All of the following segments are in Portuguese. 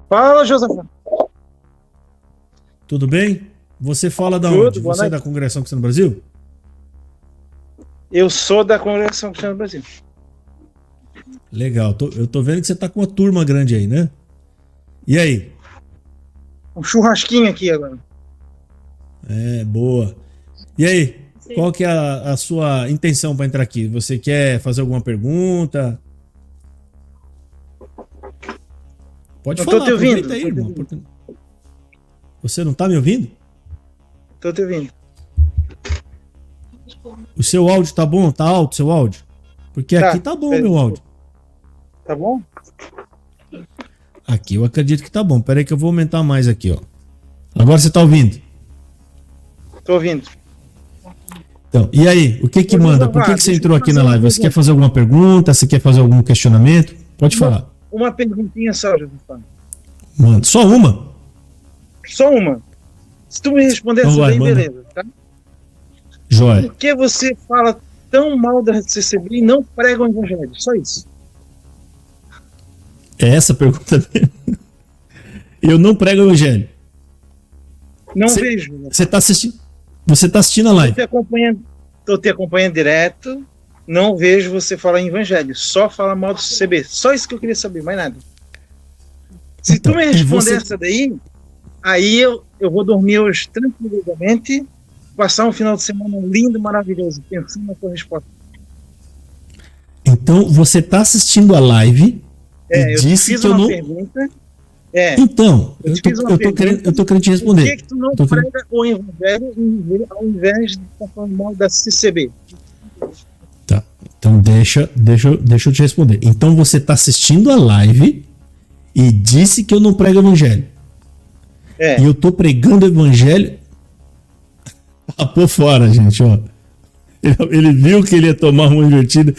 Fala, Josafá. Tudo bem? Você fala da Tudo, onde? boa Você é noite. da Congregação Cristã do Brasil? Eu sou da Congregação Cristã do Brasil. Legal. Eu tô vendo que você tá com uma turma grande aí, né? E aí? Um churrasquinho aqui agora. É, boa. E aí? Qual que é a sua intenção para entrar aqui? Você quer fazer alguma pergunta? Pode Não falar, tô te ouvindo. aproveita aí, irmão. Você não tá me ouvindo? Tô te ouvindo. O seu áudio tá bom? Tá alto o seu áudio? Porque Tá. aqui tá bom meu áudio. Tá bom? Aqui eu acredito que tá bom. Pera aí que eu vou aumentar mais aqui, ó. Agora você tá ouvindo? Tô ouvindo. Então, e aí? O que que Ô, manda? Por Josafá, que você deixa eu entrou aqui fazer na uma live? Você pergunta. quer fazer alguma pergunta? Você quer fazer algum questionamento? Pode falar. Uma perguntinha só, Josafá. Manda. Só uma? Só uma. Se tu me responder Então essa vai, daí, manda. beleza, tá? Jóia. Por que você fala tão mal da CCB e não prega o evangelho? Só isso. É essa a pergunta mesmo? Eu não prego o evangelho. Não Cê- vejo. Né? Você tá assistindo? Você tá assistindo a Tô live? te acompanhando direto. Não vejo você falar em evangelho. Só fala mal do CCB. Só isso que eu queria saber, mais nada. Se Então, tu me e responder você- essa daí, aí eu vou dormir hoje tranquilamente, passar um final de semana lindo, maravilhoso, pensando na tua resposta. Então, você tá assistindo a live e Eu te disse fiz que eu uma não... pergunta. Então, Eu eu te tô, fiz uma eu tô pergunta. querendo, eu tô querendo te Por responder. que tu não Tô querendo- prega o evangelho ao invés de estar falando mal da CCB? Tá. Então deixa eu te responder. Então você tá assistindo a live e disse que eu não prego evangelho. É, E eu tô pregando o evangelho. Ah, por fora, gente, ó. Ele viu que ele ia tomar uma invertida.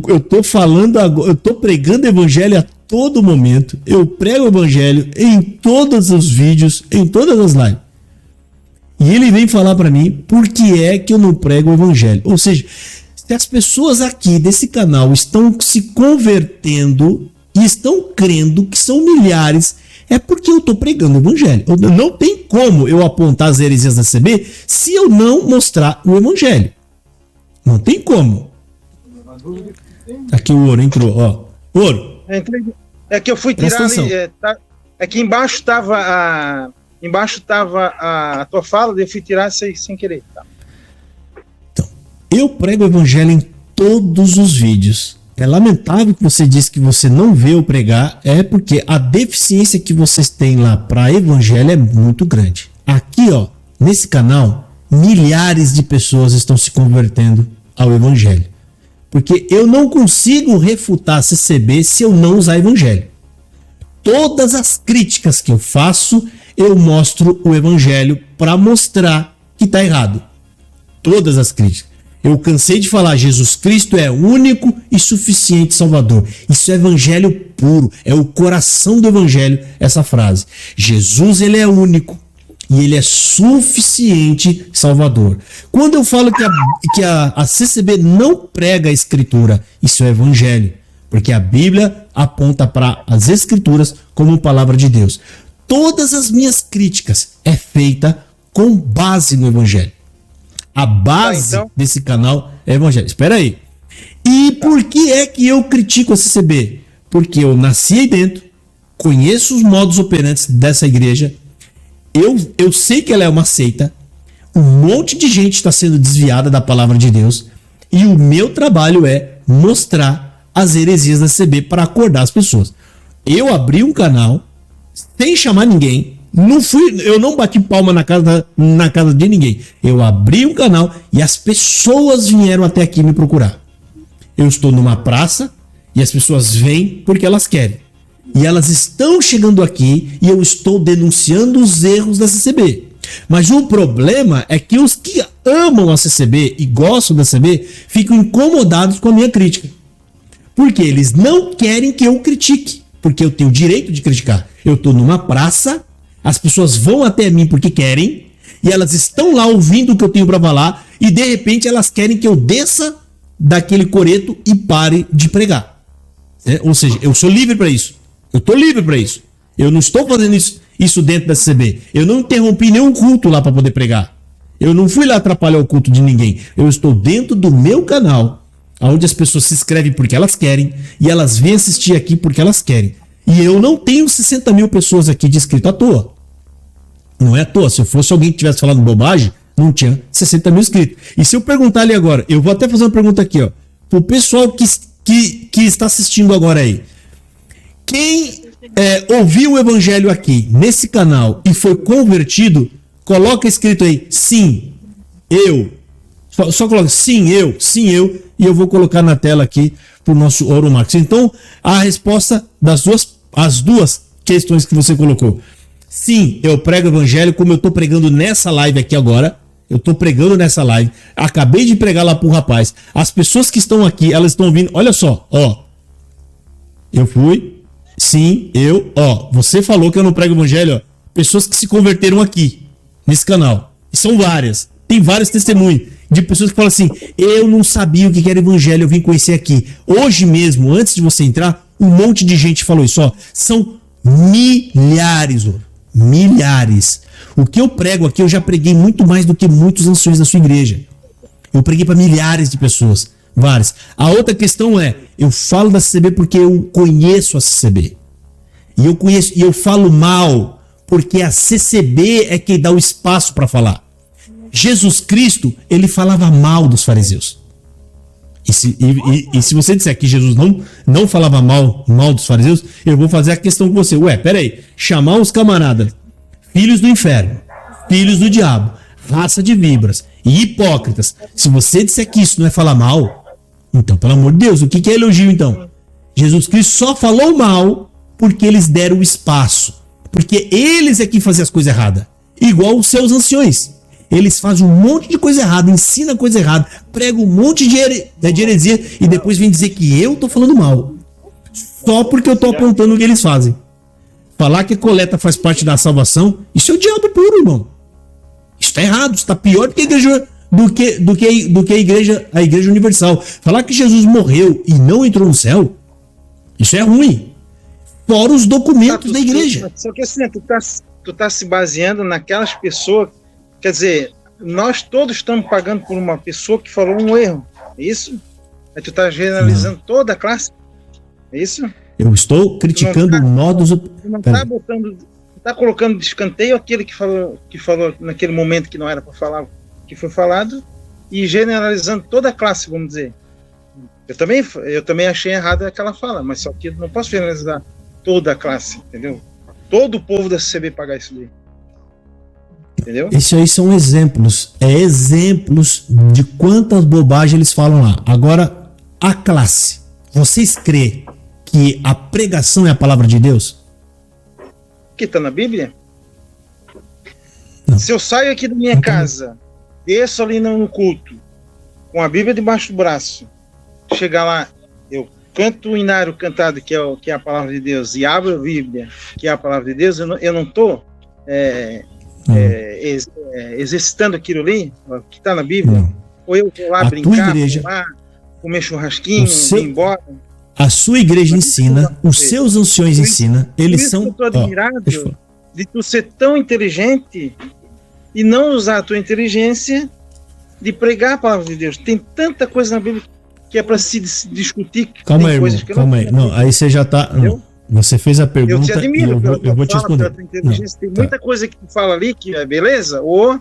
Eu tô falando agora, eu tô pregando evangelho a todo momento. Eu prego o evangelho em todos os vídeos, em todas as lives. E ele vem falar pra mim por que é que eu não prego o evangelho. Ou seja, se as pessoas aqui desse canal estão se convertendo e estão crendo que são milhares, é porque eu tô pregando o evangelho. Não tem como eu apontar as heresias da CB se eu não mostrar o evangelho. Não tem como. Aqui o Ouro entrou, ó. Ouro, é que eu fui Presta tirar ali. atenção. É que embaixo estava a tua fala, daí eu fui tirar sem querer. Tá? eu prego o evangelho em todos os vídeos. É lamentável que você disse que você não vê eu pregar, é porque a deficiência que vocês têm lá para evangelho é muito grande. Aqui, ó, nesse canal, milhares de pessoas estão se convertendo ao evangelho. Porque eu não consigo refutar CCB se eu não usar evangelho. Todas as críticas que eu faço, eu mostro o evangelho para mostrar que está errado. Todas as críticas. Eu cansei de falar, Jesus Cristo é único e suficiente Salvador. Isso é evangelho puro, é o coração do evangelho, essa frase. Jesus, ele é único e ele é suficiente Salvador. Quando eu falo que a CCB não prega a escritura, isso é evangelho, porque a Bíblia aponta para as escrituras como palavra de Deus. Todas as minhas críticas é feita com base no evangelho. A base desse canal é evangelho. Espera aí. E por que é que eu critico a CCB? Porque eu nasci aí dentro, conheço os modos operantes dessa igreja, eu sei que ela é uma seita, um monte de gente está sendo desviada da palavra de Deus, e o meu trabalho é mostrar as heresias da CCB para acordar as pessoas. Eu abri um canal sem chamar ninguém. Eu não bati palma na casa de ninguém. Eu abri um canal e as pessoas vieram até aqui me procurar. Eu estou numa praça e as pessoas vêm porque elas querem. E elas estão chegando aqui e eu estou denunciando os erros da CCB. Mas o problema é que os que amam a CCB e gostam da CCB ficam incomodados com a minha crítica. Porque eles não querem que eu critique. Porque eu tenho o direito de criticar. Eu estou numa praça. As pessoas vão até mim porque querem, e elas estão lá ouvindo o que eu tenho para falar, e de repente elas querem que eu desça daquele coreto e pare de pregar. Ou seja, eu sou livre para isso. Eu estou livre para isso. Eu não estou fazendo isso dentro da CCB. Eu não interrompi nenhum culto lá para poder pregar. Eu não fui lá atrapalhar o culto de ninguém. Eu estou dentro do meu canal, onde as pessoas se inscrevem porque elas querem e elas vêm assistir aqui porque elas querem. E eu não tenho 60 mil pessoas aqui de inscrito à toa. Não é à toa. Se eu fosse alguém que tivesse falado bobagem, não tinha 60 mil inscritos. E se eu perguntar ali agora, eu vou até fazer uma pergunta aqui, ó. Pro pessoal que está assistindo agora aí. Quem ouviu o evangelho aqui, nesse canal, e foi convertido, coloca escrito aí, sim, eu. Só coloca, sim, eu, e eu vou colocar na tela aqui pro nosso Ouro Marcos. Então, a resposta as duas questões que você colocou. Sim, eu prego o evangelho, como eu tô pregando nessa live aqui agora. Eu tô pregando nessa live. Acabei de pregar lá pro rapaz. As pessoas que estão aqui, elas estão ouvindo. Olha só, ó. Eu fui. Sim, eu. Ó, você falou que eu não prego o evangelho, ó. Pessoas que se converteram aqui, nesse canal. E são várias. Tem vários testemunhos de pessoas que falam assim: eu não sabia o que era evangelho, eu vim conhecer aqui. Hoje mesmo, antes de você entrar, um monte de gente falou isso, ó. São milhares, ó. Milhares. O que eu prego aqui, eu já preguei muito mais do que muitos anciões da sua igreja. Eu preguei para milhares de pessoas, várias. A outra questão é, eu falo da CCB porque eu conheço a CCB. E eu falo mal porque a CCB é quem dá o espaço para falar. Jesus Cristo, ele falava mal dos fariseus. E se você disser que Jesus não falava mal dos fariseus, eu vou fazer a questão com você. Ué, peraí, chamar os camaradas filhos do inferno, filhos do diabo, raça de víboras e hipócritas. Se você disser que isso não é falar mal, então, pelo amor de Deus, o que é elogio então? Jesus Cristo só falou mal porque eles deram o espaço. Porque eles é que faziam as coisas erradas. Igual os seus anciões. Eles fazem um monte de coisa errada, ensinam coisa errada, pregam um monte de heresia e depois vem dizer que eu tô falando mal. Só porque eu tô apontando o que eles fazem. Falar que a coleta faz parte da salvação, isso é o diabo puro, irmão. Isso tá errado, isso tá pior do que a igreja, do que a igreja universal. Falar que Jesus morreu e não entrou no céu, isso é ruim. Fora os documentos da igreja. Só que assim, tu tá se baseando naquelas pessoas, quer dizer, nós todos estamos pagando por uma pessoa que falou um erro, é isso? Aí tu tá generalizando toda a classe, é isso? Eu estou criticando o modos... Não tá botando, tá colocando de escanteio aquele que falou naquele momento que não era para falar, que foi falado, e generalizando toda a classe, vamos dizer. Eu também achei errado aquela fala, mas só que eu não posso generalizar toda a classe, entendeu? Todo o povo da CCB pagar isso daí. Entendeu? Isso aí são exemplos. Exemplos de quantas bobagens eles falam lá. Agora, a classe. Vocês crêem que a pregação é a palavra de Deus? Que está na Bíblia? Não. Se eu saio aqui da minha casa, desço ali no culto, com a Bíblia debaixo do braço, chegar lá, eu canto o inário cantado, que é a palavra de Deus, e abro a Bíblia, que é a palavra de Deus, eu não estou exercitando aquilo ali, que está na Bíblia? Não. Ou eu vou lá brincar, vou lá comer churrasquinho, ir embora? A sua igreja ensina, os seus anciões ensinam, eles são... Eu estou admirado de tu ser tão inteligente e não usar a tua inteligência de pregar a palavra de Deus. Tem tanta coisa na Bíblia que é para se discutir. Calma aí, irmão, calma aí. Não, aí você já está... Você fez a pergunta, eu te admiro, eu vou te responder. Tem muita coisa que tu fala ali que é beleza, ou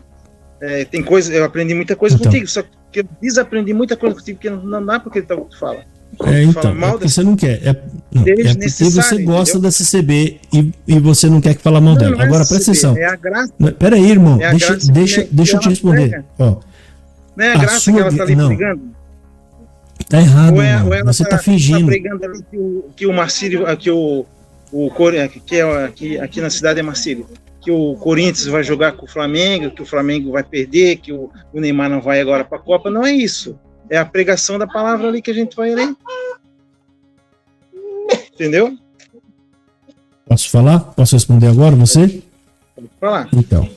tem coisa, eu aprendi muita coisa contigo, só que eu desaprendi muita coisa contigo, porque não dá porque tu fala. Então, porque você não quer. É porque você gosta, entendeu? Da CCB e você não quer que fale mal dela. Não agora, presta atenção. É a graça. Pera aí, irmão. Deixa eu te responder. Ó, não é a graça que ela está ali brigando? Tá errado, você tá fingindo. Tá pregando ali que o Marcílio, que aqui na cidade é Marcílio, que o Corinthians vai jogar com o Flamengo, que o Flamengo vai perder, que o Neymar não vai agora para a Copa. Não é isso. É a pregação da palavra ali que a gente vai ler. Entendeu? Posso falar? Posso responder agora, você? Pode falar. Então,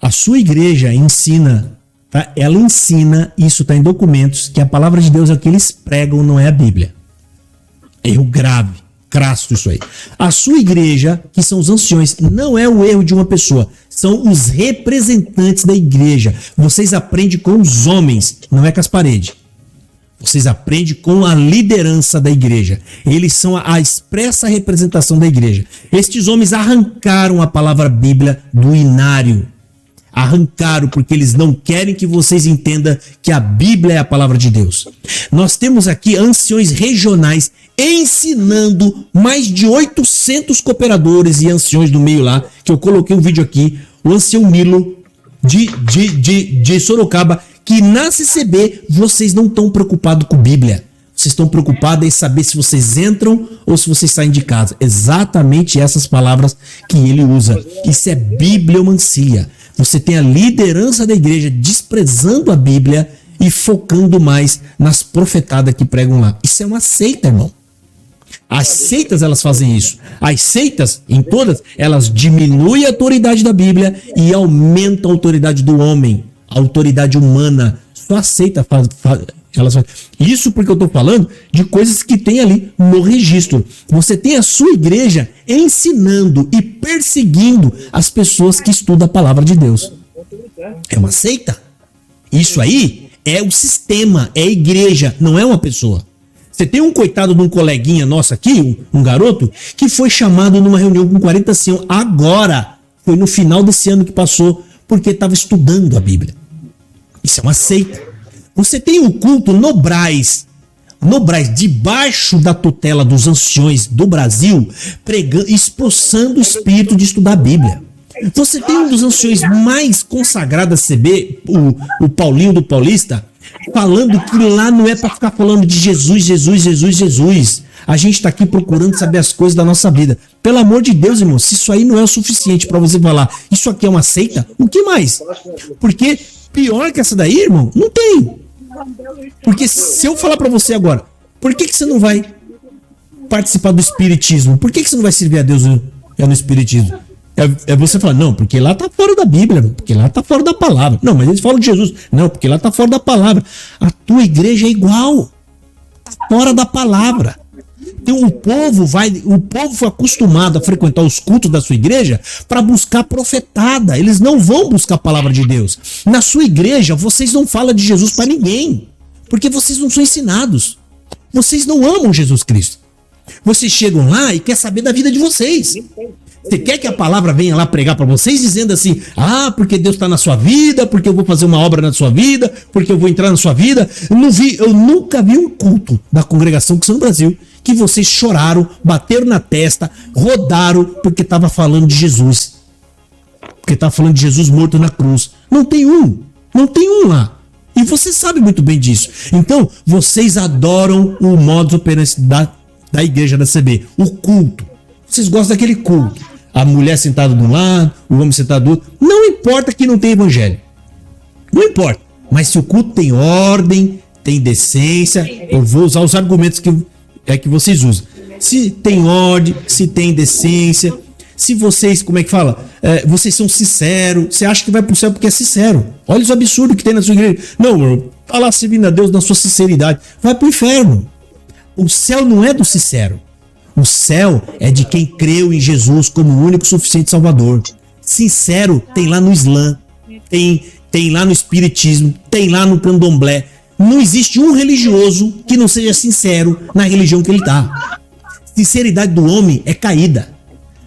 a sua igreja ensina, tá? Ela ensina, isso está em documentos, que a palavra de Deus é o que eles pregam, não é a Bíblia. Erro grave. crasso isso aí. A sua igreja, que são os anciões, não é o erro de uma pessoa, são os representantes da igreja. Vocês aprendem com os homens, não é com as paredes. Vocês aprendem com a liderança da igreja. Eles são a expressa representação da igreja. Estes homens arrancaram a palavra Bíblia do inário. Arrancaram porque eles não querem que vocês entendam que a Bíblia é a palavra de Deus. Nós temos aqui anciões regionais ensinando mais de 800 cooperadores e anciões do meio lá, que eu coloquei um vídeo aqui, o ancião Milo de Sorocaba, que na CCB vocês não estão preocupados com Bíblia. Vocês estão preocupados em saber se vocês entram ou se vocês saem de casa. Exatamente essas palavras que ele usa. Isso é bibliomancia. Você tem a liderança da igreja desprezando a Bíblia e focando mais nas profetadas que pregam lá. Isso é uma seita, irmão. As seitas, elas fazem isso. As seitas, em todas, elas diminuem a autoridade da Bíblia e aumentam a autoridade do homem. A autoridade humana. Só a seita faz. Isso porque eu estou falando de coisas que tem ali no registro. Você tem a sua igreja ensinando e perseguindo as pessoas que estudam a palavra de Deus. É uma seita. Isso aí é o sistema, é a igreja, não é uma pessoa. Você tem um coitado de um coleguinha nosso aqui, um garoto, que foi chamado numa reunião com 40 anciãos agora. Foi no final desse ano que passou, porque estava estudando a Bíblia. Isso é uma seita. Você tem o culto no Brás, debaixo da tutela dos anciões do Brasil, pregando, expulsando o espírito de estudar a Bíblia. Você tem um dos anciões mais consagrados da CB, o Paulinho do Paulista, falando que lá não é para ficar falando de Jesus, Jesus, Jesus, Jesus. A gente está aqui procurando saber as coisas da nossa vida. Pelo amor de Deus, irmão, se isso aí não é o suficiente para você falar, isso aqui é uma seita, o que mais? Porque pior que essa daí, irmão, não tem. Porque se eu falar para você agora, por que você não vai participar do espiritismo? Por que você não vai servir a Deus no espiritismo? É você falar, não, porque lá tá fora da Bíblia, porque lá tá fora da palavra. Não, mas eles falam de Jesus. Não, porque lá tá fora da palavra. A tua igreja é igual. Tá fora da palavra. Então o povo foi acostumado a frequentar os cultos da sua igreja para buscar profetada. Eles não vão buscar a palavra de Deus. Na sua igreja, vocês não falam de Jesus para ninguém, porque vocês não são ensinados. Vocês não amam Jesus Cristo. Vocês chegam lá e querem saber da vida de vocês. Você quer que a palavra venha lá pregar para vocês dizendo assim, porque Deus está na sua vida, porque eu vou fazer uma obra na sua vida, porque eu vou entrar na sua vida. Eu nunca vi um culto da congregação Cristã no Brasil que vocês choraram, bateram na testa, rodaram porque estava falando de Jesus. Porque estava falando de Jesus morto na cruz. Não tem um lá. E você sabe muito bem disso. Então, vocês adoram o modus operandi da igreja da CB, o culto. Vocês gostam daquele culto. A mulher sentada de um lado, o homem sentado do outro. Não importa que não tem evangelho. Não importa. Mas se o culto tem ordem, tem decência, eu vou usar os argumentos que vocês usam. Se tem ordem, se tem decência, se vocês, como é que fala? Vocês são sinceros, você acha que vai pro céu porque é sincero. Olha os absurdos que tem na sua igreja. Não, irmão, tá lá servindo a Deus na sua sinceridade. Vai pro inferno. O céu não é do sincero. O céu é de quem creu em Jesus como o único suficiente Salvador. Sincero tem lá no Islã, tem lá no Espiritismo, tem lá no Candomblé. Não existe um religioso que não seja sincero na religião que ele está. Sinceridade do homem é caída.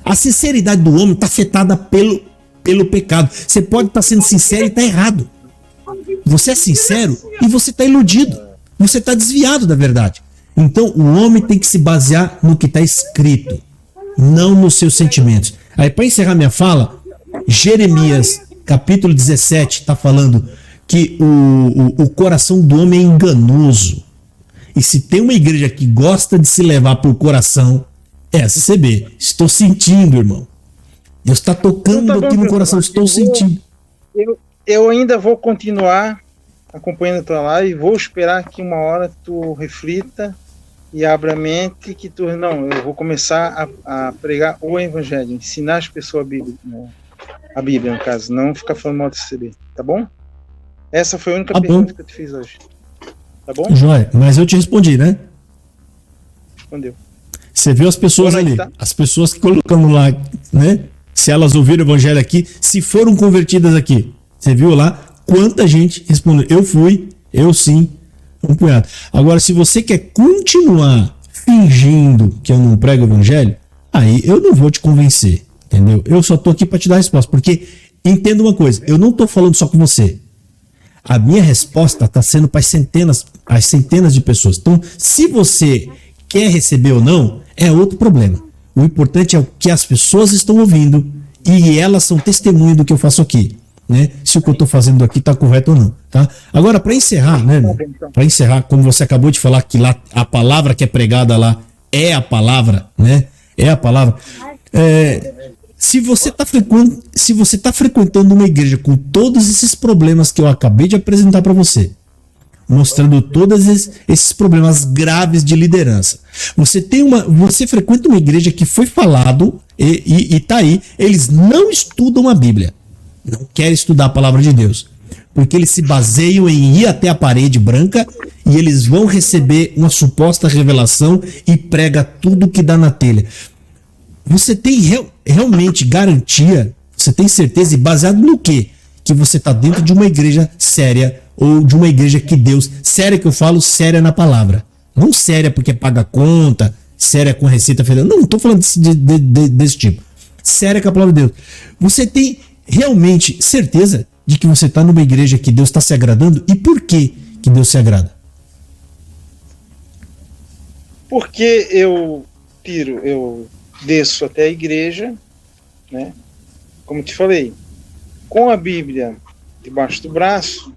A sinceridade do homem está afetada pelo pecado. Você pode estar sendo sincero e está errado. Você é sincero e você está iludido. Você está desviado da verdade. Então, o homem tem que se basear no que está escrito, não nos seus sentimentos. Aí, para encerrar minha fala, Jeremias, capítulo 17, está falando que o coração do homem é enganoso. E se tem uma igreja que gosta de se levar por coração, é a CCB. Estou sentindo, irmão. Deus está tocando aqui no coração, estou sentindo. Eu ainda vou continuar acompanhando a tua live, vou esperar que uma hora tu reflita e abra a mente que eu vou começar a pregar o evangelho, ensinar as pessoas a Bíblia, no caso, não ficar falando mal do CCB, tá bom? Essa foi a única pergunta que eu te fiz hoje. Tá bom? Joia, mas eu te respondi, né? Respondeu. Você viu as pessoas ali, as pessoas que colocando lá, né? Se elas ouviram o evangelho aqui, se foram convertidas aqui. Você viu lá quanta gente respondeu, eu fui, eu sim, um punhado. Agora, se você quer continuar fingindo que eu não prego o evangelho, aí eu não vou te convencer, entendeu? Eu só tô aqui para te dar a resposta, porque entenda uma coisa, eu não tô falando só com você. A minha resposta está sendo para as centenas de pessoas. Então, se você quer receber ou não, é outro problema. O importante é o que as pessoas estão ouvindo e elas são testemunha do que eu faço aqui, né? Se o que eu estou fazendo aqui está correto ou não, tá? Agora, para encerrar, né? Para encerrar, como você acabou de falar que lá a palavra que é pregada lá é a palavra, né? É a palavra. Se você está frequentando uma igreja com todos esses problemas que eu acabei de apresentar para você, mostrando todos esses problemas graves de liderança, você frequenta uma igreja que foi falado e tá aí, eles não estudam a Bíblia, não querem estudar a palavra de Deus, porque eles se baseiam em ir até a parede branca e eles vão receber uma suposta revelação e prega tudo que dá na telha. Você tem realmente garantia, você tem certeza, e baseado no quê? Que você está dentro de uma igreja séria, ou de uma igreja que Deus, séria que eu falo, séria na palavra. Não séria porque paga conta, séria com receita federal. Não estou falando desse tipo. Séria com a palavra de Deus. Você tem realmente certeza de que você está numa igreja que Deus está se agradando? E por que Deus se agrada? Porque eu desço até a igreja, né? Como te falei, com a Bíblia debaixo do braço,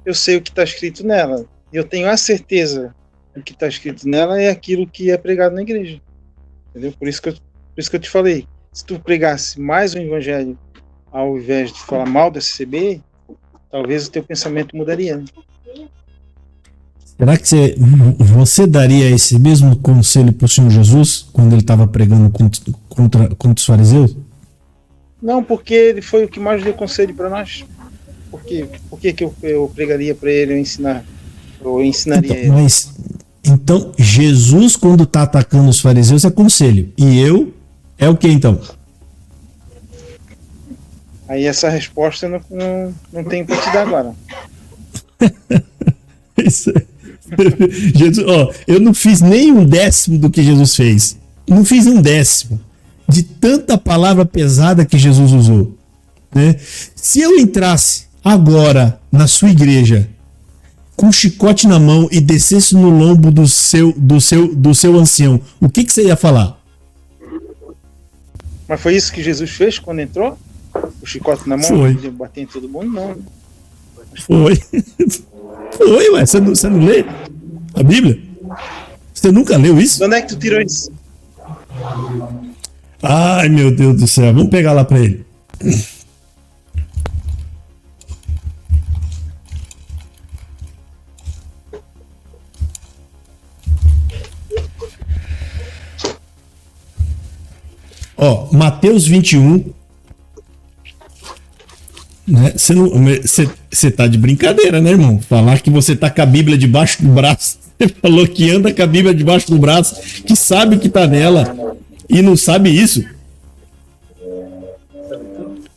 eu sei o que está escrito nela. E eu tenho a certeza que o que está escrito nela é aquilo que é pregado na igreja. Entendeu? Por isso que eu te falei. Se tu pregasse mais o evangelho ao invés de falar mal da CCB, talvez o teu pensamento mudaria. Né? Será que você daria esse mesmo conselho para o Senhor Jesus quando ele estava pregando contra os fariseus? Não, porque ele foi o que mais deu conselho para nós. Por que eu pregaria para ele ou ensinaria ele? Então, Jesus, quando está atacando os fariseus, é conselho. E eu, é o que então? Aí essa resposta eu não tenho para te dar agora. Isso. Jesus, eu não fiz nem 1/10 do que Jesus fez. Não fiz 1/10 de tanta palavra pesada que Jesus usou. Né? Se eu entrasse agora na sua igreja com um chicote na mão e descesse no lombo do seu ancião, o que você ia falar? Mas foi isso que Jesus fez quando entrou? O chicote na mão? Foi. Bater em todo mundo? Não. Foi. Foi, ué. Você não lê a Bíblia? Você nunca leu isso? De onde é que tu tirou isso? Ai, meu Deus do céu. Vamos pegar lá pra ele. Mateus 21. Né? Você tá de brincadeira, né, irmão? Falar que você tá com a Bíblia debaixo do braço. Você falou que anda com a Bíblia debaixo do braço, que sabe o que tá nela e não sabe isso.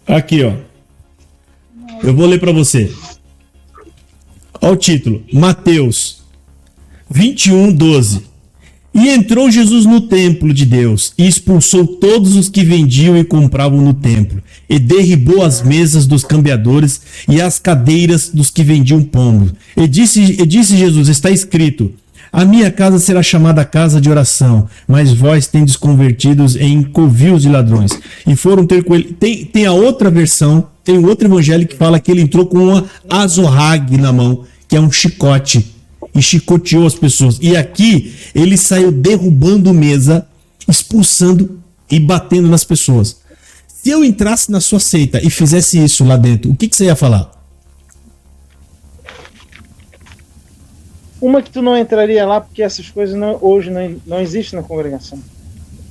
Aqui, ó. Eu vou ler para você. Olha o título. Mateus 21:12. E entrou Jesus no templo de Deus e expulsou todos os que vendiam e compravam no templo, e derribou as mesas dos cambiadores e as cadeiras dos que vendiam pombos. E disse Jesus, está escrito, a minha casa será chamada casa de oração, mas vós tendes convertidos em covios de ladrões. E foram ter com ele. Tem a outra versão, tem outro evangelho que fala que ele entrou com uma azorrague na mão, que é um chicote, e chicoteou as pessoas. E aqui ele saiu derrubando mesa, expulsando e batendo nas pessoas. Se eu entrasse na sua seita e fizesse isso lá dentro, o que você ia falar? Uma que tu não entraria lá porque essas coisas hoje não existem na congregação.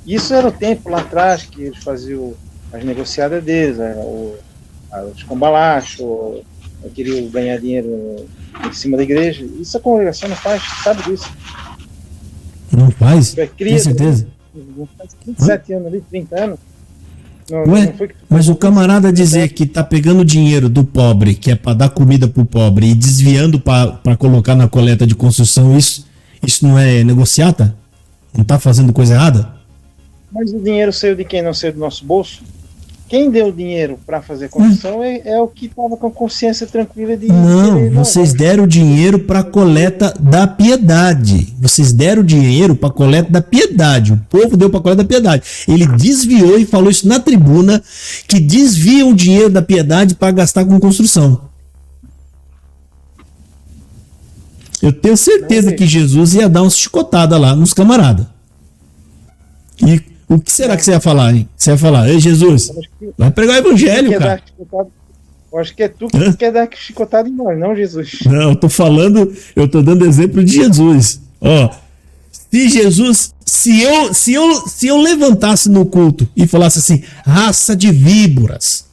Isso era o tempo lá atrás que eles faziam as negociadas deles, os cambalachos, queriam ganhar dinheiro em cima da igreja. Isso a congregação não faz, sabe disso. Não faz? Tu é Tem cria, certeza? faz 27 anos ali, 30 anos. Ué, mas o camarada dizer que tá pegando dinheiro do pobre, que é para dar comida pro pobre, e desviando para colocar na coleta de construção, isso não é negociata? Não tá fazendo coisa errada? Mas o dinheiro saiu de quem? Não saiu do nosso bolso? Quem deu o dinheiro para fazer a construção é o que estava com a consciência tranquila de... Não, vocês deram dinheiro para coleta da piedade. Vocês deram dinheiro para coleta da piedade. O povo deu para coleta da piedade. Ele desviou e falou isso na tribuna, que desviam o dinheiro da piedade para gastar com construção. Eu tenho certeza que Jesus ia dar uma chicotada lá nos camaradas. E o que será que você ia falar, hein? Você ia falar, ei Jesus, vai pregar o evangelho, cara. Eu acho que é tu que quer dar chicotada em nós, não Jesus. Não, eu tô dando exemplo de Jesus. Ó, se Jesus, se eu levantasse no culto e falasse assim, raça de víboras,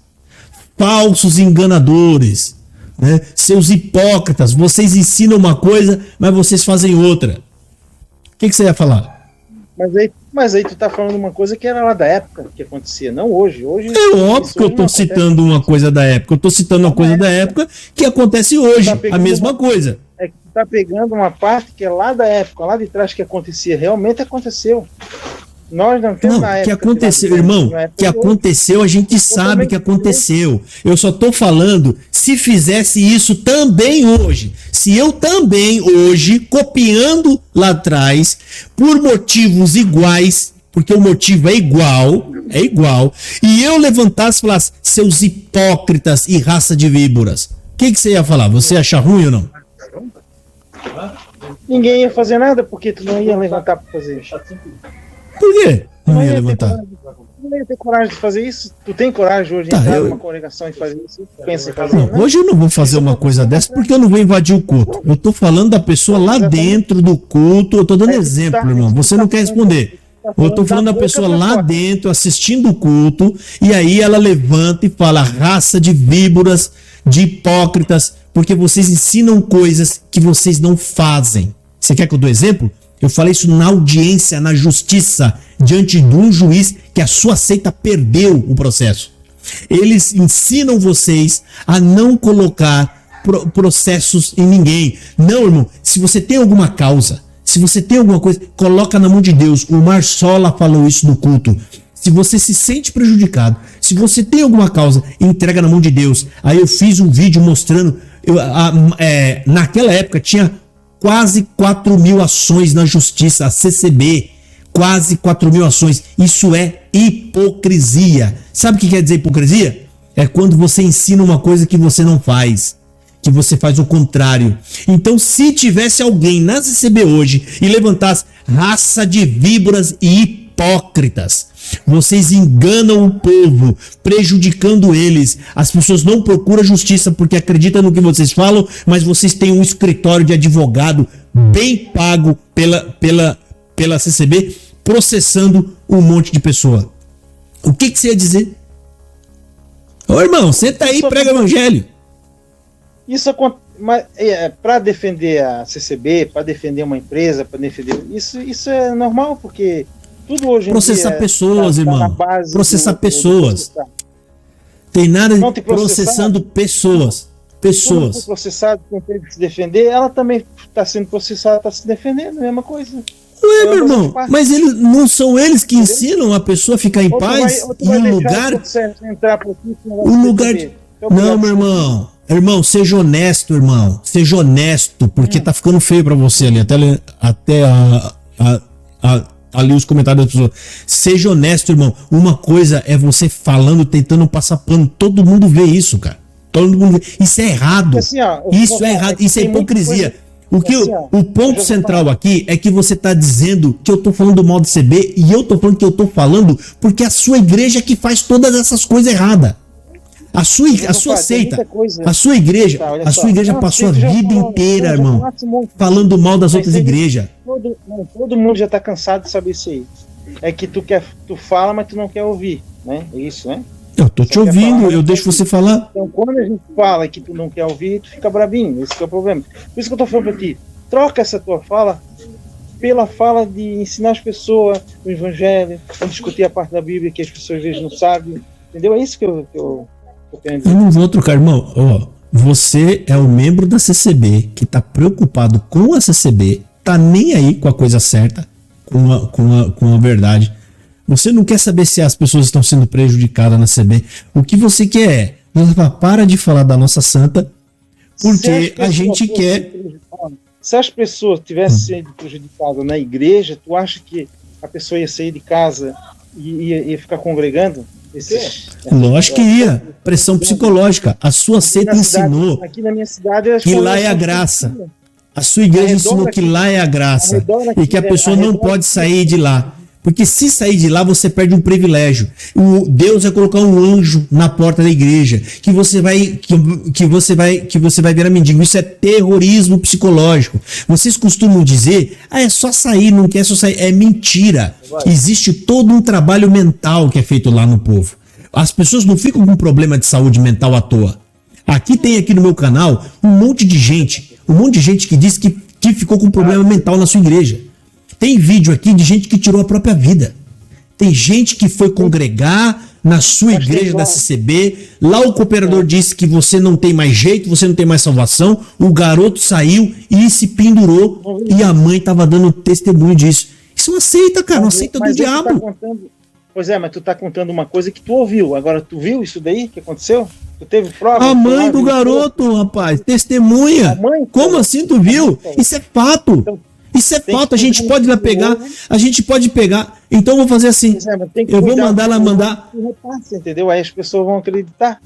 falsos enganadores, né? Seus hipócritas, vocês ensinam uma coisa, mas vocês fazem outra. O que você ia falar? Mas aí tu tá falando uma coisa que era lá da época que acontecia, não hoje. Hoje é óbvio que eu tô citando uma coisa da época. Eu tô citando uma coisa da época que acontece hoje, a mesma coisa. É que tu tá pegando uma parte que é lá da época, lá de trás que acontecia, realmente aconteceu. Nós não temos na época. Que aconteceu, irmão, que aconteceu, a gente sabe que aconteceu. Eu só tô falando, se fizesse isso também hoje, se eu também hoje, copiando lá atrás, por motivos iguais, porque o motivo é igual, e eu levantasse e falasse, seus hipócritas e raça de víboras, o que você ia falar? Você ia achar ruim ou não? Ninguém ia fazer nada, porque tu não ia levantar para fazer. Por quê? Não ia levantar. Tu não ia ter coragem de fazer isso? Tu tem coragem hoje de entrar numa congregação e fazer isso? Pensa em fazer? Não, hoje eu não vou fazer uma coisa dessa porque eu não vou invadir o culto. Eu tô falando da pessoa lá dentro do culto. Eu tô dando exemplo, irmão. Você não quer responder. Eu tô falando da pessoa lá dentro assistindo o culto e aí ela levanta e fala, raça de víboras, de hipócritas, porque vocês ensinam coisas que vocês não fazem. Você quer que eu dou exemplo? Eu falei isso na audiência, na justiça, diante de um juiz que a sua seita perdeu o processo. Eles ensinam vocês a não colocar processos em ninguém. Não, irmão, se você tem alguma causa, se você tem alguma coisa, coloca na mão de Deus. O Marsola falou isso no culto. Se você se sente prejudicado, se você tem alguma causa, entrega na mão de Deus. Aí eu fiz um vídeo mostrando, naquela época tinha quase 4.000 ações na justiça, a CCB, quase 4.000 ações. Isso é hipocrisia. Sabe o que quer dizer hipocrisia? É quando você ensina uma coisa que você não faz, que você faz o contrário. Então, se tivesse alguém na CCB hoje e levantasse raça de víboras e hipócritas, vocês enganam o povo, prejudicando eles. As pessoas não procuram justiça porque acreditam no que vocês falam, mas vocês têm um escritório de advogado bem pago pela CCB, processando um monte de pessoa. O que você ia dizer? Ô irmão, senta aí e prega o evangelho. Isso para defender a CCB, para defender uma empresa, para defender isso é normal, porque tudo hoje em processar dia pessoas, irmão. Processar pessoas. Tem nada de processando pessoas. Pessoas. Quando processado, quem teve que se defender, ela também está sendo processada, está se defendendo, a mesma coisa. Ué, meu irmão, mas não são eles que ensinam a pessoa a ficar em paz em um lugar. Não, meu irmão. Irmão, seja honesto, irmão. Seja honesto, porque tá ficando feio pra você ali. Até ali os comentários das pessoas. Seja honesto, irmão. Uma coisa é você falando, tentando passar pano. Todo mundo vê isso, cara. Todo mundo vê. Isso é errado. Assim, isso é errado. Isso é hipocrisia. O ponto central aqui é que você tá dizendo que eu tô falando mal do CB e eu tô falando que eu tô falando porque a sua igreja que faz todas essas coisas erradas. A sua seita, a sua igreja passou a vida inteira, irmão, falando mal das outras igrejas. Todo mundo já tá cansado de saber isso aí. É que tu fala, mas tu não quer ouvir, né? É isso, né? Eu tô te ouvindo, eu deixo você falar. Então, quando a gente fala que tu não quer ouvir, tu fica brabinho. Esse que é o problema. Por isso que eu tô falando pra ti. Troca essa tua fala pela fala de ensinar as pessoas o evangelho, ou discutir a parte da Bíblia que as pessoas às vezes não sabem, entendeu? É isso que eu quero dizer. Eu não vou trocar, irmão. Ó, você é o membro da CCB que tá preocupado com a CCB, tá nem aí com a coisa certa, com a verdade. Você não quer saber se as pessoas estão sendo prejudicadas na CCB. O que você quer é, para de falar da nossa santa, porque a gente quer... Se as pessoas tivessem sido prejudicadas na igreja, tu acha que a pessoa ia sair de casa e ia ficar congregando? Lógico que ia. Pressão psicológica. A sua seita ensinou aqui na minha cidade, que lá é a graça. A sua igreja ensinou que lá é a graça. E que a pessoa não pode sair de lá. Porque se sair de lá, você perde um privilégio. Deus vai colocar um anjo na porta da igreja, que você vai virar mendigo. Isso é terrorismo psicológico. Vocês costumam dizer, é só sair, não quer só sair. É mentira. Existe todo um trabalho mental que é feito lá no povo. As pessoas não ficam com problema de saúde mental à toa. Aqui no meu canal, um monte de gente que diz que ficou com problema mental na sua igreja. Tem vídeo aqui de gente que tirou a própria vida. Tem gente que foi congregar na sua igreja da CCB. Lá o cooperador disse que você não tem mais jeito, você não tem mais salvação. O garoto saiu e se pendurou. E a mãe estava dando testemunho disso. Isso é uma seita, cara, uma seita do diabo. Pois é, mas tu tá contando uma coisa que tu ouviu. Agora, tu viu isso daí que aconteceu? Tu teve prova? A mãe do garoto, rapaz, testemunha. Como assim tu viu? Isso é fato. Isso é fato, a gente pode lá pegar, então eu vou fazer assim, eu vou mandar ela mandar. Entendeu? Aí as pessoas vão acreditar.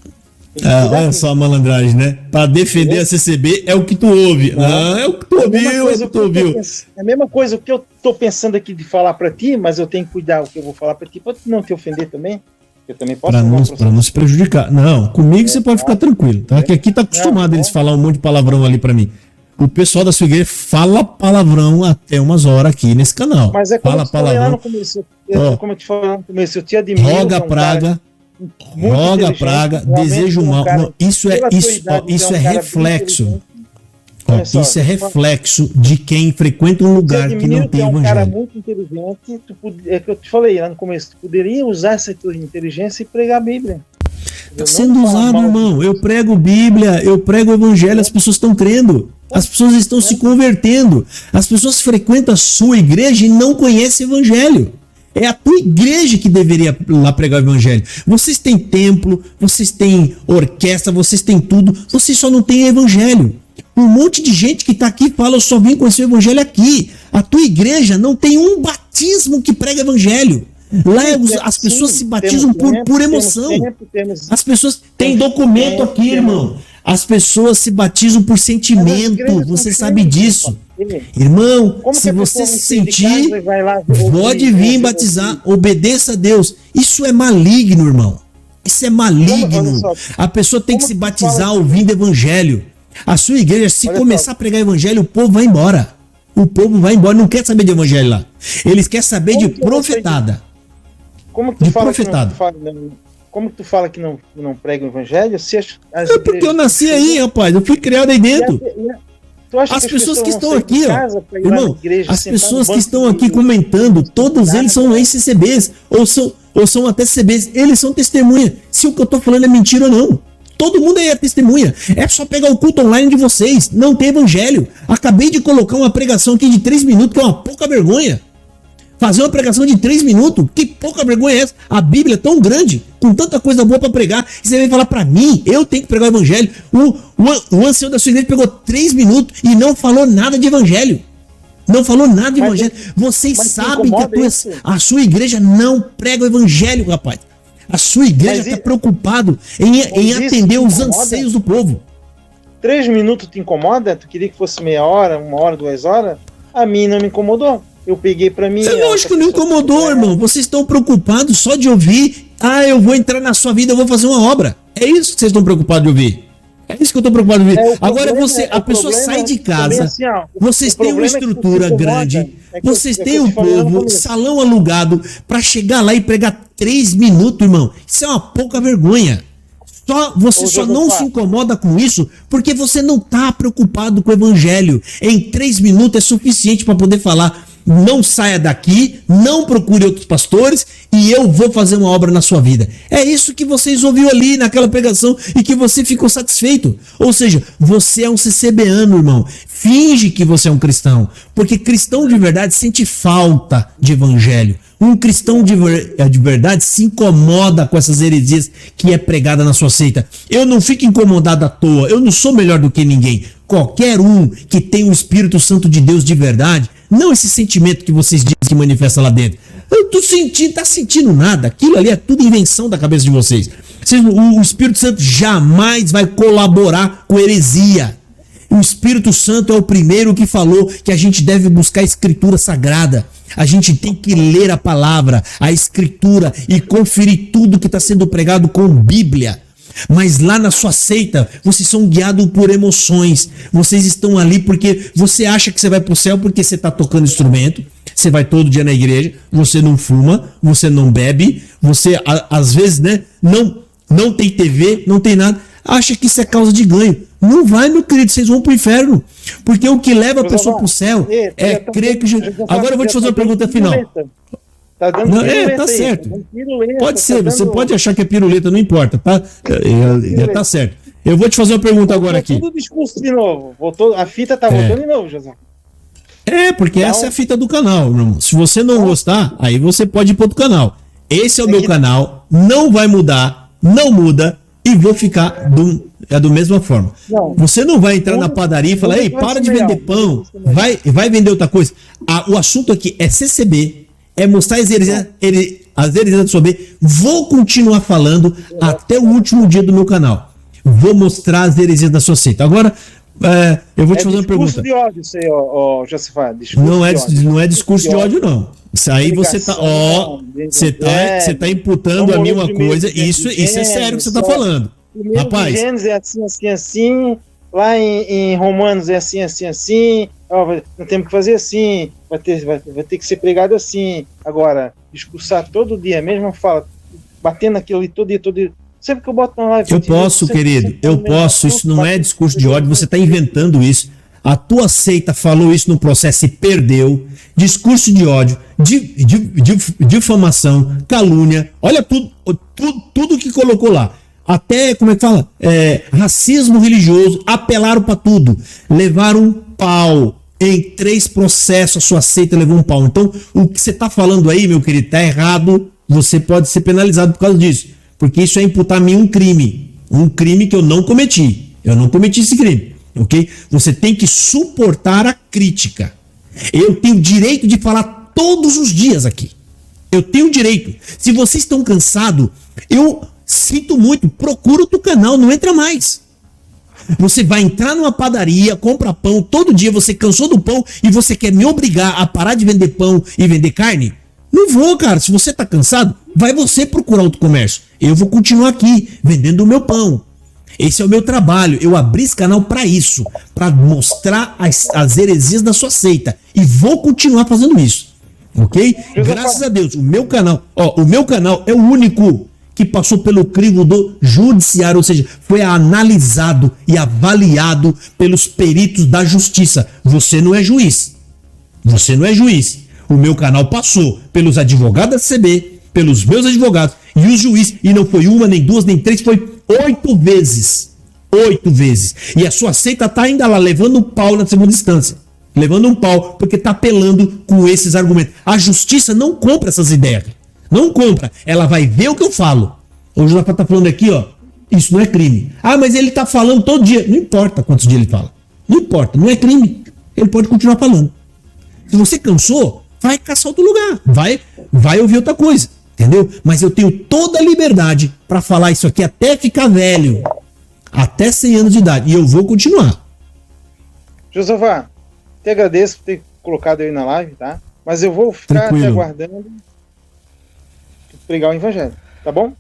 Olha só a malandragem, né? Para defender a CCB é o que tu ouve. É o que tu ouviu, É a mesma coisa que eu tô pensando aqui de falar para ti, mas eu tenho que cuidar o que eu vou falar para ti, para não te ofender também. Eu também posso para não se prejudicar. Não, comigo você pode ficar tranquilo, tá? Que aqui tá acostumado eles falar um monte de palavrão ali para mim. O pessoal da sua igreja fala palavrão até umas horas aqui nesse canal. Mas é como fala palavrão. Como eu te falei no começo, eu te admiro. Roga praga, desejo mal. Isso é reflexo. Isso é reflexo de quem frequenta um lugar que não tem evangelho. É um cara muito inteligente. É que eu te falei lá no começo. Tu poderia usar essa tua inteligência e pregar a Bíblia. Está sendo usado, irmão. Eu prego Bíblia, eu prego Evangelho, as pessoas estão crendo. As pessoas estão se convertendo. As pessoas frequentam a sua igreja e não conhecem o Evangelho. É a tua igreja que deveria lá pregar o Evangelho. Vocês têm templo, vocês têm orquestra, vocês têm tudo. Vocês só não têm Evangelho. Um monte de gente que está aqui fala, eu só vim conhecer o Evangelho aqui. A tua igreja não tem um batismo que prega Evangelho. Lá as pessoas se batizam por emoção. As pessoas têm documento aqui, irmão. As pessoas se batizam por sentimento. Você sabe disso. Irmão, se você se sentir, pode vir batizar. Obedeça a Deus. Isso é maligno, irmão. Isso é maligno. A pessoa tem que se batizar ouvindo evangelho. A sua igreja, se começar a pregar evangelho, o povo vai embora. O povo vai embora, não quer saber de evangelho lá. Eles querem saber de profetada. Como que tu fala que não prega o evangelho? É porque eu nasci aí, rapaz. Eu fui criado aí dentro. As pessoas que estão aqui, ó, irmão, as pessoas que estão aqui comentando, todos eles são ex-CCBs, ou são até CCBs, eles são testemunha. Se o que eu tô falando é mentira ou não. Todo mundo aí é testemunha. É só pegar o culto online de vocês. Não tem evangelho. Acabei de colocar uma pregação aqui de 3 minutos, que é uma pouca vergonha. Fazer uma pregação de 3 minutos? Que pouca vergonha é essa? A Bíblia é tão grande, com tanta coisa boa para pregar, e você vem falar para mim, eu tenho que pregar o evangelho. O ancião da sua igreja pegou 3 minutos e não falou nada de evangelho. Não falou nada de evangelho. Vocês sabem que a sua igreja não prega o evangelho, rapaz. A sua igreja está preocupado em atender os anseios do povo. 3 minutos te incomoda? Tu queria que fosse meia hora, 1 hora, 2 horas? A mim não me incomodou. Eu peguei pra mim. Você lógico que não incomodou, irmão. Vocês estão preocupados só de ouvir. Eu vou entrar na sua vida, eu vou fazer uma obra. É isso que vocês estão preocupados de ouvir. É isso que eu estou preocupado de ouvir. Agora a pessoa sai de casa. Assim, vocês têm uma estrutura grande. Vocês têm um povo, salão alugado, para chegar lá e pregar 3 minutos, irmão. Isso é uma pouca vergonha. Você só não se incomoda com isso porque você não está preocupado com o evangelho. Em 3 minutos é suficiente para poder falar. não saia daqui, não procure outros pastores e eu vou fazer uma obra na sua vida. É isso que vocês ouviram ali naquela pregação e que você ficou satisfeito. Ou seja, você é um CCBano, irmão. Finge que você é um cristão, porque cristão de verdade sente falta de evangelho. Um cristão de verdade se incomoda com essas heresias que é pregada na sua seita. Eu não fico incomodado à toa, eu não sou melhor do que ninguém. Qualquer um que tem o Espírito Santo de Deus de verdade, não esse sentimento que vocês dizem que manifesta lá dentro. Eu tô sentindo, tá sentindo nada. Aquilo ali é tudo invenção da cabeça de vocês. O Espírito Santo jamais vai colaborar com heresia. O Espírito Santo é o primeiro que falou que a gente deve buscar a Escritura Sagrada. A gente tem que ler a palavra, a Escritura e conferir tudo que está sendo pregado com Bíblia. Mas lá na sua seita, vocês são guiados por emoções. Vocês estão ali porque você acha que você vai para o céu porque você está tocando instrumento. Você vai todo dia na igreja, você não fuma, você não bebe, você às vezes, né, não tem TV, não tem nada. Acha que isso é causa de ganho. Não vai, meu querido, vocês vão pro inferno. Porque o que leva a pessoa pro céu é crer que... Agora eu vou te fazer uma pergunta final. Tá dando tá certo. Pode ser, você pode achar que é piruleta, não importa, tá? Tá certo. Eu vou te fazer uma pergunta agora aqui. Tudo discurso de novo. A fita tá voltando de novo, José. Porque essa é a fita do canal, irmão. Se você não gostar, aí você pode ir pro outro canal. Esse é o meu canal, não vai mudar, não muda. E vou ficar da mesma forma. Você não vai entrar na padaria e falar, ei, para de vender pão, vai vender outra coisa. O assunto aqui é CCB, é mostrar as heresias da sua B. Vou continuar falando até o último dia do meu canal. Vou mostrar as heresias da sua seita. Agora, eu vou te fazer uma pergunta. De ódio, isso aí, Josafá. Não é discurso de ódio, não. Isso aí você tá imputando a mim uma coisa, isso é sério que você tá falando. Rapaz, Gênesis é assim, lá em Romanos é assim, nós temos que fazer assim, vai ter que ser pregado assim. Agora, discursar todo dia, a mesma fala, batendo aquilo ali todo dia. Sempre que eu boto na live... Eu posso, querido, eu posso, isso não é discurso de ódio, você tá inventando isso. A tua seita falou isso no processo e perdeu. Discurso de ódio, difamação, calúnia. Olha tudo que colocou lá. Até, como é que fala? Racismo religioso. Apelaram para tudo. Levaram um pau. Em 3 processos a sua seita levou um pau. Então, o que você está falando aí, meu querido, está errado. Você pode ser penalizado por causa disso. Porque isso é imputar a mim um crime. Um crime que eu não cometi. Eu não cometi esse crime. Ok? Você tem que suportar a crítica. Eu tenho direito de falar todos os dias aqui. Eu tenho direito. Se vocês estão cansados, eu sinto muito. Procura o teu canal, não entra mais. Você vai entrar numa padaria, compra pão todo dia, você cansou do pão e você quer me obrigar a parar de vender pão e vender carne? Não vou, cara. Se você tá cansado, vai você procurar outro comércio. Eu vou continuar aqui, vendendo o meu pão. Esse é o meu trabalho. Eu abri esse canal para isso, para mostrar as heresias da sua seita. E vou continuar fazendo isso. Ok? Graças a Deus, o meu canal é o único que passou pelo crivo do judiciário, ou seja, foi analisado e avaliado pelos peritos da justiça. Você não é juiz. Você não é juiz. O meu canal passou pelos advogados da CB, pelos meus advogados e os juízes, e não foi uma, nem duas, nem três, foi 8 vezes. 8 vezes. E a sua seita tá ainda lá, levando um pau na segunda instância. Levando um pau, porque tá apelando com esses argumentos. A justiça não compra essas ideias. Não compra. Ela vai ver o que eu falo. O Josafá tá falando aqui, ó, isso não é crime. Ah, mas ele tá falando todo dia. Não importa quantos dias ele fala. Não importa, não é crime. Ele pode continuar falando. Se você cansou, vai caçar outro lugar. Vai ouvir outra coisa. Entendeu? Mas eu tenho toda a liberdade para falar isso aqui até ficar velho. Até 100 anos de idade. E eu vou continuar. Josafá, te agradeço por ter colocado aí na live, tá? Mas eu vou ficar te aguardando pregar o evangelho. Tá bom?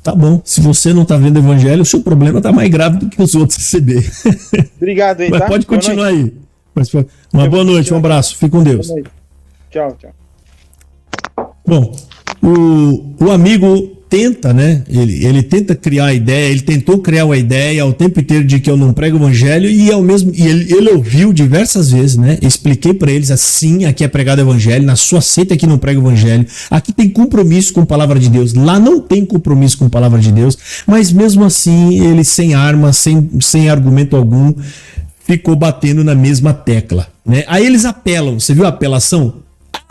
Tá bom. Se você não tá vendo o evangelho, o seu problema tá mais grave do que os outros receber. Obrigado aí, mas tá? Pode continuar aí. Uma boa noite, um abraço. Fique com Deus. Tchau. Bom, o amigo tenta, né? Ele tenta criar a ideia, ele tentou criar uma ideia o tempo inteiro de que eu não prego o evangelho, e ele ouviu diversas vezes, né? Expliquei para eles assim, aqui é pregado o evangelho, na sua seita aqui não prega o evangelho, aqui tem compromisso com a palavra de Deus, lá não tem compromisso com a palavra de Deus, mas mesmo assim ele sem arma, sem argumento algum, ficou batendo na mesma tecla, né? Aí eles apelam, você viu a apelação?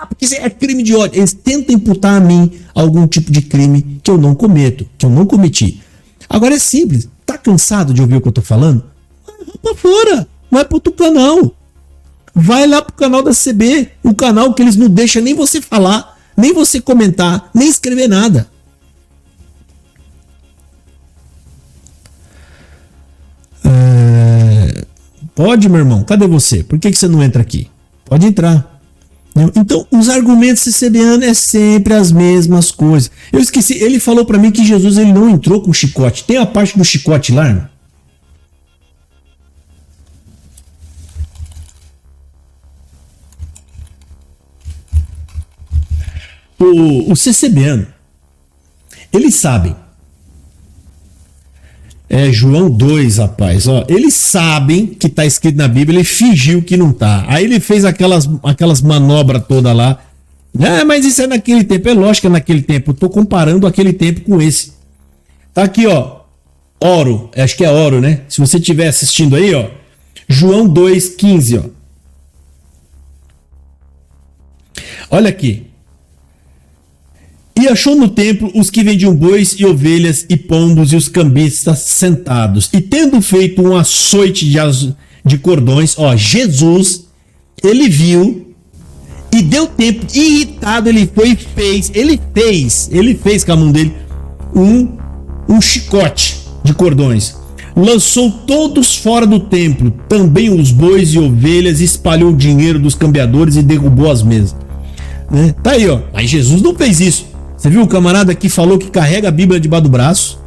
Porque isso é crime de ódio. Eles tentam imputar a mim algum tipo de crime que eu não cometo, que eu não cometi. Agora é simples. Tá cansado de ouvir o que eu tô falando? Vai pra fora. Vai pro outro canal. Vai lá pro canal da CB. O canal que eles não deixam nem você falar, nem você comentar, nem escrever nada. Pode, meu irmão? Cadê você? Por que você não entra aqui? Pode entrar. Então, os argumentos CCBano é sempre as mesmas coisas. Eu esqueci, ele falou pra mim que Jesus ele não entrou com chicote. Tem a parte do chicote lá, irmão? O CCBano, eles sabem. É João 2, rapaz. Ó, eles sabem que tá escrito na Bíblia, ele fingiu que não tá. Aí ele fez aquelas manobras todas lá. Ah, mas isso é naquele tempo. É lógico que é naquele tempo. Eu tô comparando aquele tempo com esse. Tá aqui, ó. Oro. Acho que é oro, né? Se você estiver assistindo aí, ó. João 2,15, ó. Olha aqui. E achou no templo os que vendiam bois e ovelhas e pombos e os cambistas sentados. E tendo feito um açoite de cordões, ó, Jesus, ele viu e deu tempo, irritado, ele foi e fez com a mão dele um chicote de cordões. Lançou todos fora do templo, também os bois e ovelhas, espalhou o dinheiro dos cambiadores e derrubou as mesas. Né? Tá aí, ó. Mas Jesus não fez isso. Você viu o camarada que falou que carrega a Bíblia debaixo do braço?